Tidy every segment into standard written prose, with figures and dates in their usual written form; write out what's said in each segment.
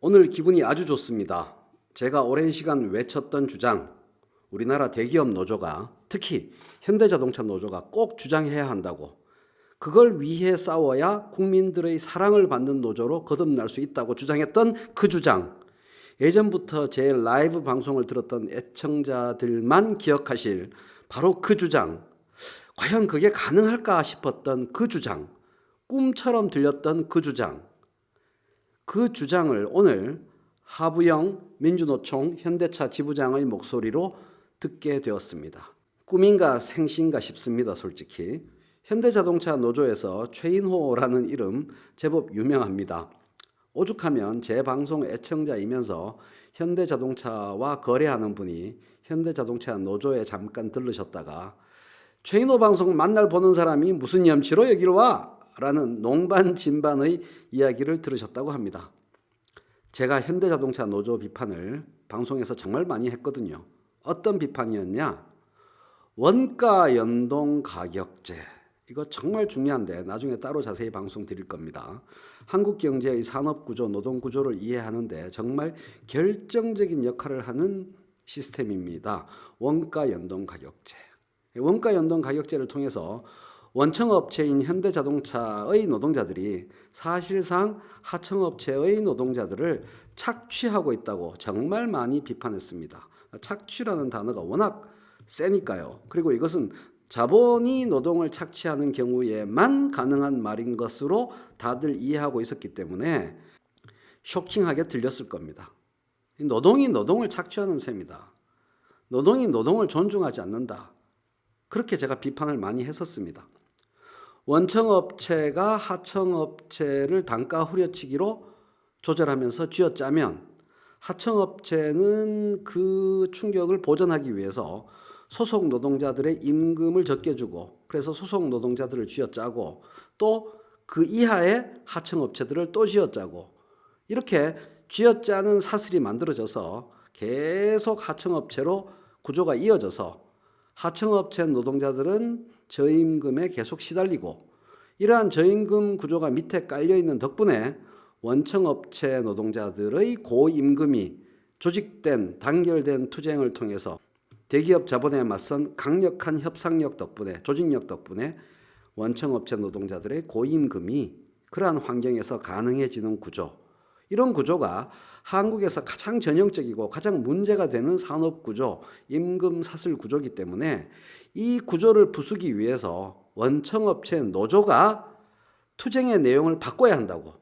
오늘 기분이 아주 좋습니다. 제가 오랜 시간 외쳤던 주장, 우리나라 대기업 노조가, 특히 현대자동차 노조가 꼭 주장해야 한다고, 그걸 위해 싸워야 국민들의 사랑을 받는 노조로 거듭날 수 있다고 주장했던 그 주장, 예전부터 제 라이브 방송을 들었던 애청자들만 기억하실 바로 그 주장, 과연 그게 가능할까 싶었던 그 주장, 꿈처럼 들렸던 그 주장, 그 주장을 오늘 하부영 민주노총 현대차 지부장의 목소리로 듣게 되었습니다. 꿈인가 생시인가 싶습니다. 솔직히 현대자동차 노조에서 최인호라는 이름 제법 유명합니다. 오죽하면 제 방송 애청자이면서 현대자동차와 거래하는 분이 현대자동차 노조에 잠깐 들르셨다가 최인호 방송 만날 보는 사람이 무슨 염치로 여기를 와? 라는 농반진반의 이야기를 들으셨다고 합니다. 제가 현대자동차 노조 비판을 방송에서 정말 많이 했거든요. 어떤 비판이었냐? 원가 연동 가격제. 이거 정말 중요한데 나중에 따로 자세히 방송 드릴 겁니다. 한국 경제의 산업구조, 노동구조를 이해하는데 정말 결정적인 역할을 하는 시스템입니다. 원가 연동 가격제. 원가 연동 가격제를 통해서 원청업체인 현대자동차의 노동자들이 사실상 하청업체의 노동자들을 착취하고 있다고 정말 많이 비판했습니다. 착취라는 단어가 워낙 세니까요. 그리고 이것은 자본이 노동을 착취하는 경우에만 가능한 말인 것으로 다들 이해하고 있었기 때문에 쇼킹하게 들렸을 겁니다. 노동이 노동을 착취하는 셈이다. 노동이 노동을 존중하지 않는다. 그렇게 제가 비판을 많이 했었습니다. 원청업체가 하청업체를 단가 후려치기로 조절하면서 쥐어짜면 하청업체는 그 충격을 보전하기 위해서 소속 노동자들의 임금을 적게 주고 그래서 소속 노동자들을 쥐어짜고 또 그 이하의 하청업체들을 또 쥐어짜고 이렇게 쥐어짜는 사슬이 만들어져서 계속 하청업체로 구조가 이어져서 하청업체 노동자들은 저임금에 계속 시달리고 이러한 저임금 구조가 밑에 깔려있는 덕분에 원청업체 노동자들의 고임금이 조직된 단결된 투쟁을 통해서 대기업 자본에 맞선 강력한 협상력 덕분에 조직력 덕분에 원청업체 노동자들의 고임금이 그러한 환경에서 가능해지는 구조, 이런 구조가 한국에서 가장 전형적이고 가장 문제가 되는 산업구조, 임금 사슬 구조이기 때문에 이 구조를 부수기 위해서 원청업체 노조가 투쟁의 내용을 바꿔야 한다고.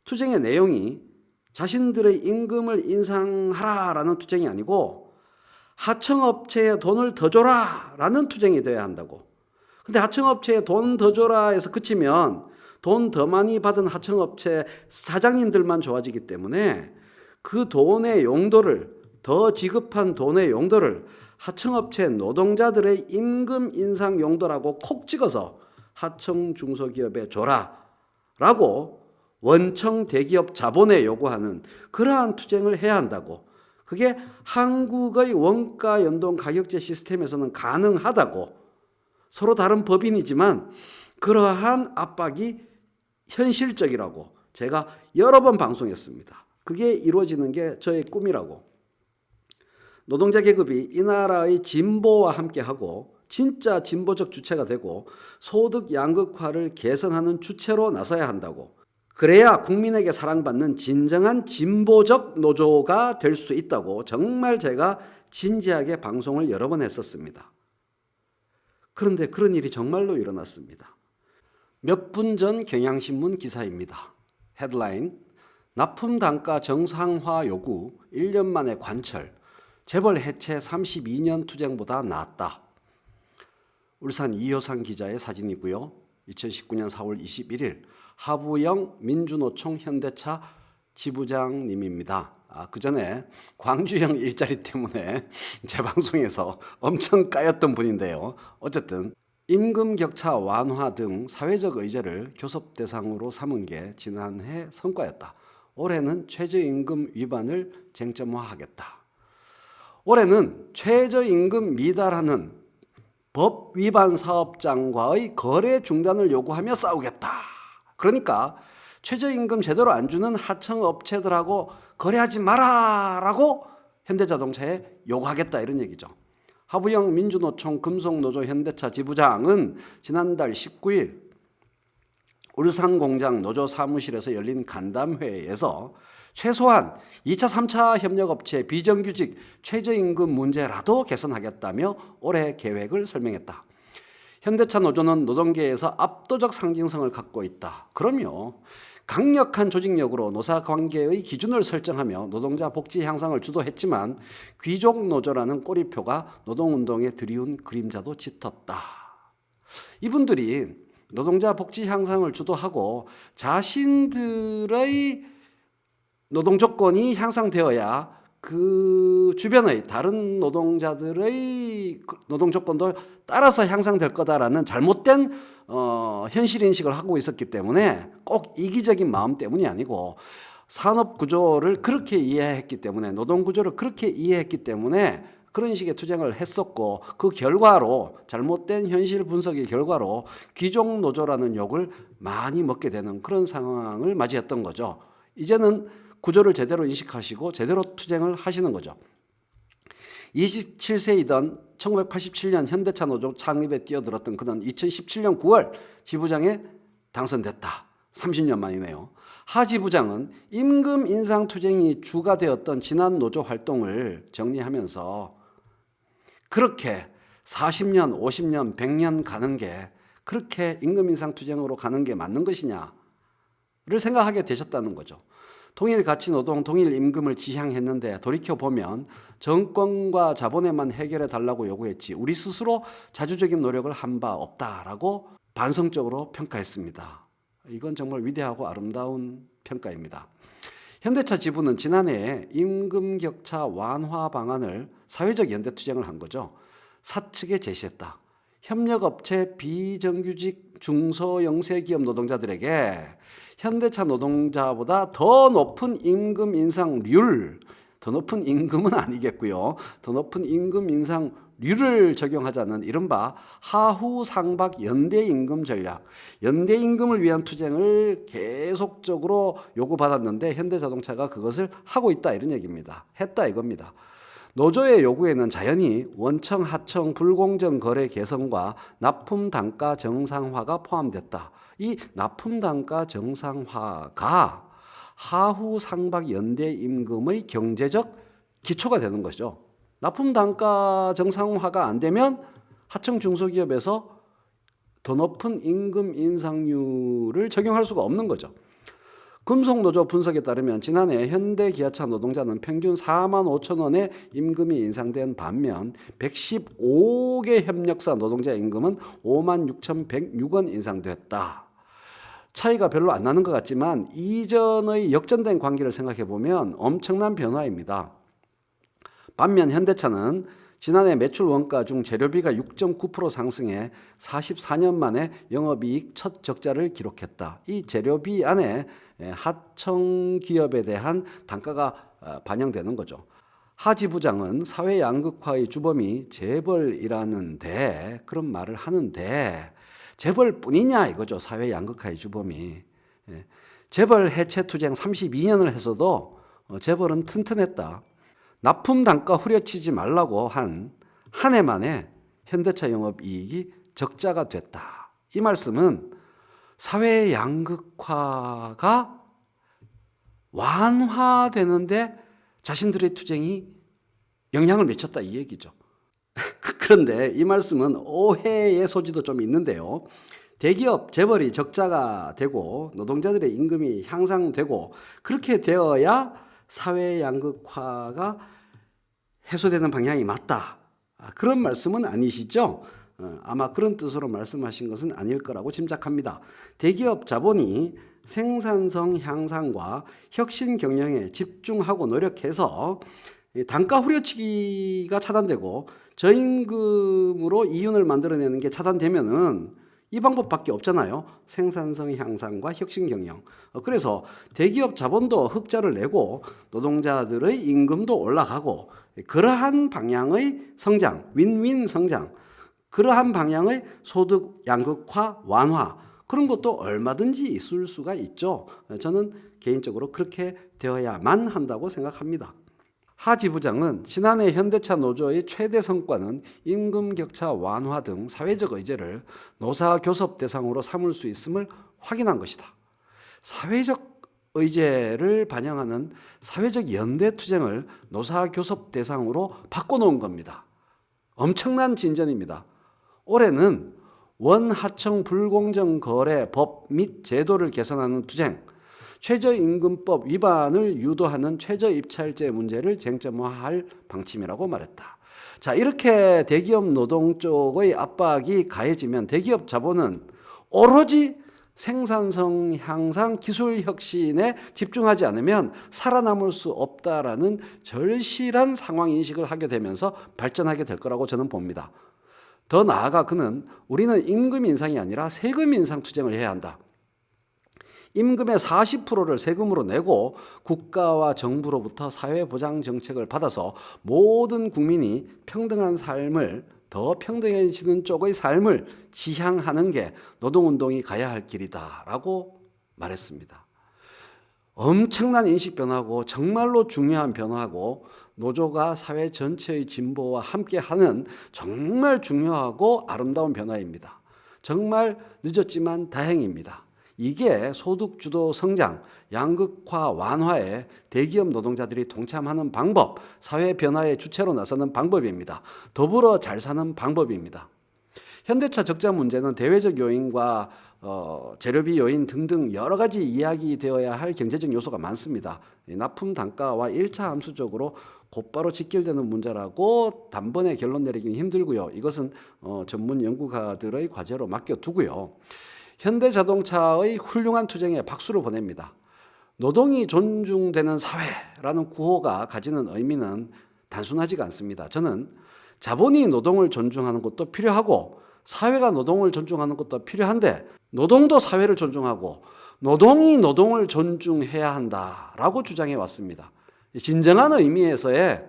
투쟁의 내용이 자신들의 임금을 인상하라라는 투쟁이 아니고 하청업체에 돈을 더 줘라라는 투쟁이 되어야 한다고. 근데 하청업체에 돈 더 줘라 해서 그치면 돈 더 많이 받은 하청업체 사장님들만 좋아지기 때문에 그 돈의 용도를, 더 지급한 돈의 용도를 하청업체 노동자들의 임금 인상 용도라고 콕 찍어서 하청 중소기업에 줘라라고 원청 대기업 자본에 요구하는 그러한 투쟁을 해야 한다고. 그게 한국의 원가 연동 가격제 시스템에서는 가능하다고. 서로 다른 법인이지만 그러한 압박이 현실적이라고 제가 여러 번 방송했습니다. 그게 이루어지는 게 저의 꿈이라고. 노동자 계급이 이 나라의 진보와 함께하고 진짜 진보적 주체가 되고 소득 양극화를 개선하는 주체로 나서야 한다고. 그래야 국민에게 사랑받는 진정한 진보적 노조가 될 수 있다고 정말 제가 진지하게 방송을 여러 번 했었습니다. 그런데 그런 일이 정말로 일어났습니다. 몇 분 전 경향신문 기사입니다. 헤드라인: 납품 단가 정상화 요구 1년 만에 관철, 재벌 해체 32년 투쟁보다 낫다. 울산 이효상 기자의 사진이고요. 2019년 4월 21일 하부영 민주노총 현대차 지부장님입니다. 그 전에 광주형 일자리 때문에 제 방송에서 엄청 까였던 분인데요. 어쨌든 임금 격차 완화 등 사회적 의제를 교섭 대상으로 삼은 게 지난해 성과였다. 올해는 최저임금 위반을 쟁점화하겠다. 올해는 최저임금 미달하는 법 위반 사업장과의 거래 중단을 요구하며 싸우겠다. 그러니까 최저임금 제대로 안 주는 하청업체들하고 거래하지 마라라고 현대자동차에 요구하겠다 이런 얘기죠. 하부영 민주노총 금속노조 현대차 지부장은 지난달 19일 울산 공장 노조 사무실에서 열린 간담회에서 최소한 2차, 3차 협력업체 비정규직 최저임금 문제라도 개선하겠다며 올해 계획을 설명했다. 현대차 노조는 노동계에서 압도적 상징성을 갖고 있다. 그럼요. 강력한 조직력으로 노사관계의 기준을 설정하며 노동자 복지 향상을 주도했지만 귀족 노조라는 꼬리표가 노동운동에 드리운 그림자도 짙었다. 이분들이 노동자 복지 향상을 주도하고 자신들의 노동 조건이 향상되어야 그 주변의 다른 노동자들의 노동 조건도 따라서 향상될 거다라는 잘못된 현실 인식을 하고 있었기 때문에 꼭 이기적인 마음 때문이 아니고 산업 구조를 그렇게 이해했기 때문에 노동 구조를 그렇게 이해했기 때문에 그런 식의 투쟁을 했었고 그 결과로 잘못된 현실 분석의 결과로 귀족 노조라는 욕을 많이 먹게 되는 그런 상황을 맞이했던 거죠. 이제는 구조를 제대로 인식하시고 제대로 투쟁을 하시는 거죠. 27세이던 1987년 현대차 노조 창립에 뛰어들었던 그는 2017년 9월 지부장에 당선됐다. 30년 만이네요. 하 지부장은 임금 인상 투쟁이 주가 되었던 지난 노조 활동을 정리하면서 그렇게 40년, 50년, 100년 가는 게 그렇게 임금 인상 투쟁으로 가는 게 맞는 것이냐를 생각하게 되셨다는 거죠. 동일 가치 노동, 동일 임금을 지향했는데 돌이켜보면 정권과 자본에만 해결해 달라고 요구했지 우리 스스로 자주적인 노력을 한 바 없다라고 반성적으로 평가했습니다. 이건 정말 위대하고 아름다운 평가입니다. 현대차 지부는 지난해 임금 격차 완화 방안을 사회적 연대투쟁을 한 거죠. 사측에 제시했다. 협력업체 비정규직 중소영세기업 노동자들에게 현대차 노동자보다 더 높은 임금 인상률, 더 높은 임금은 아니겠고요. 더 높은 임금 인상률을 적용하자는 이른바 하후 상박 연대임금 전략, 연대임금을 위한 투쟁을 계속적으로 요구받았는데 현대자동차가 그것을 하고 있다 이런 얘기입니다. 했다 이겁니다. 노조의 요구에는 자연히 원청, 하청, 불공정 거래 개선과 납품 단가 정상화가 포함됐다. 이 납품 단가 정상화가 하후 상박 연대 임금의 경제적 기초가 되는 것이죠. 납품 단가 정상화가 안 되면 하청 중소기업에서 더 높은 임금 인상률을 적용할 수가 없는 거죠. 금속노조 분석에 따르면 지난해 현대기아차 노동자는 평균 4만 5천 원의 임금이 인상된 반면 115개 협력사 노동자 임금은 5만 6,106원 인상됐다. 차이가 별로 안 나는 것 같지만 이전의 역전된 관계를 생각해 보면 엄청난 변화입니다. 반면 현대차는 지난해 매출 원가 중 재료비가 6.9% 상승해 44년 만에 영업이익 첫 적자를 기록했다. 이 재료비 안에 하청 기업에 대한 단가가 반영되는 거죠. 하 지부장은 사회 양극화의 주범이 재벌이라는데 그런 말을 하는데 재벌뿐이냐 이거죠. 사회 양극화의 주범이. 재벌 해체 투쟁 32년을 했어도 재벌은 튼튼했다. 납품 단가 후려치지 말라고 한 해 만에 현대차 영업이익이 적자가 됐다. 이 말씀은 사회 양극화가 완화되는데 자신들의 투쟁이 영향을 미쳤다 이 얘기죠. 그런데 이 말씀은 오해의 소지도 좀 있는데요. 대기업 재벌이 적자가 되고 노동자들의 임금이 향상되고 그렇게 되어야 사회 양극화가 해소되는 방향이 맞다. 그런 말씀은 아니시죠? 아마 그런 뜻으로 말씀하신 것은 아닐 거라고 짐작합니다. 대기업 자본이 생산성 향상과 혁신 경영에 집중하고 노력해서 단가 후려치기가 차단되고 저임금으로 이윤을 만들어내는 게 차단되면은 이 방법밖에 없잖아요. 생산성 향상과 혁신 경영. 그래서 대기업 자본도 흑자를 내고 노동자들의 임금도 올라가고 그러한 방향의 성장, 윈윈 성장, 그러한 방향의 소득 양극화 완화, 그런 것도 얼마든지 있을 수가 있죠. 저는 개인적으로 그렇게 되어야만 한다고 생각합니다. 하 지부장은 지난해 현대차 노조의 최대 성과는 임금 격차 완화 등 사회적 의제를 노사 교섭 대상으로 삼을 수 있음을 확인한 것이다. 사회적 의제를 반영하는 사회적 연대 투쟁을 노사 교섭 대상으로 바꿔놓은 겁니다. 엄청난 진전입니다. 올해는 원하청 불공정 거래 법 및 제도를 개선하는 투쟁, 최저임금법 위반을 유도하는 최저입찰제 문제를 쟁점화할 방침이라고 말했다. 자, 이렇게 대기업 노동 쪽의 압박이 가해지면 대기업 자본은 오로지 생산성 향상, 기술 혁신에 집중하지 않으면 살아남을 수 없다라는 절실한 상황 인식을 하게 되면서 발전하게 될 거라고 저는 봅니다. 더 나아가 그는 우리는 임금 인상이 아니라 세금 인상 투쟁을 해야 한다. 임금의 40%를 세금으로 내고 국가와 정부로부터 사회보장 정책을 받아서 모든 국민이 평등한 삶을 더 평등해지는 쪽의 삶을 지향하는 게 노동운동이 가야 할 길이다라고 말했습니다. 엄청난 인식 변화고 정말로 중요한 변화고 노조가 사회 전체의 진보와 함께하는 정말 중요하고 아름다운 변화입니다. 정말 늦었지만 다행입니다. 이게 소득주도 성장, 양극화 완화에 대기업 노동자들이 동참하는 방법, 사회 변화의 주체로 나서는 방법입니다. 더불어 잘 사는 방법입니다. 현대차 적자 문제는 대외적 요인과 재료비 요인 등등 여러 가지 이야기되어야 할 경제적 요소가 많습니다. 납품 단가와 1차 함수적으로 곧바로 직결되는 문제라고 단번에 결론 내리기는 힘들고요. 이것은 전문 연구가들의 과제로 맡겨두고요. 현대자동차의 훌륭한 투쟁에 박수를 보냅니다. 노동이 존중되는 사회라는 구호가 가지는 의미는 단순하지가 않습니다. 저는 자본이 노동을 존중하는 것도 필요하고 사회가 노동을 존중하는 것도 필요한데 노동도 사회를 존중하고 노동이 노동을 존중해야 한다라고 주장해 왔습니다. 진정한 의미에서의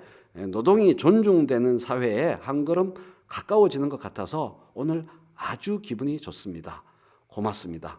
노동이 존중되는 사회에 한 걸음 가까워지는 것 같아서 오늘 아주 기분이 좋습니다. 고맙습니다.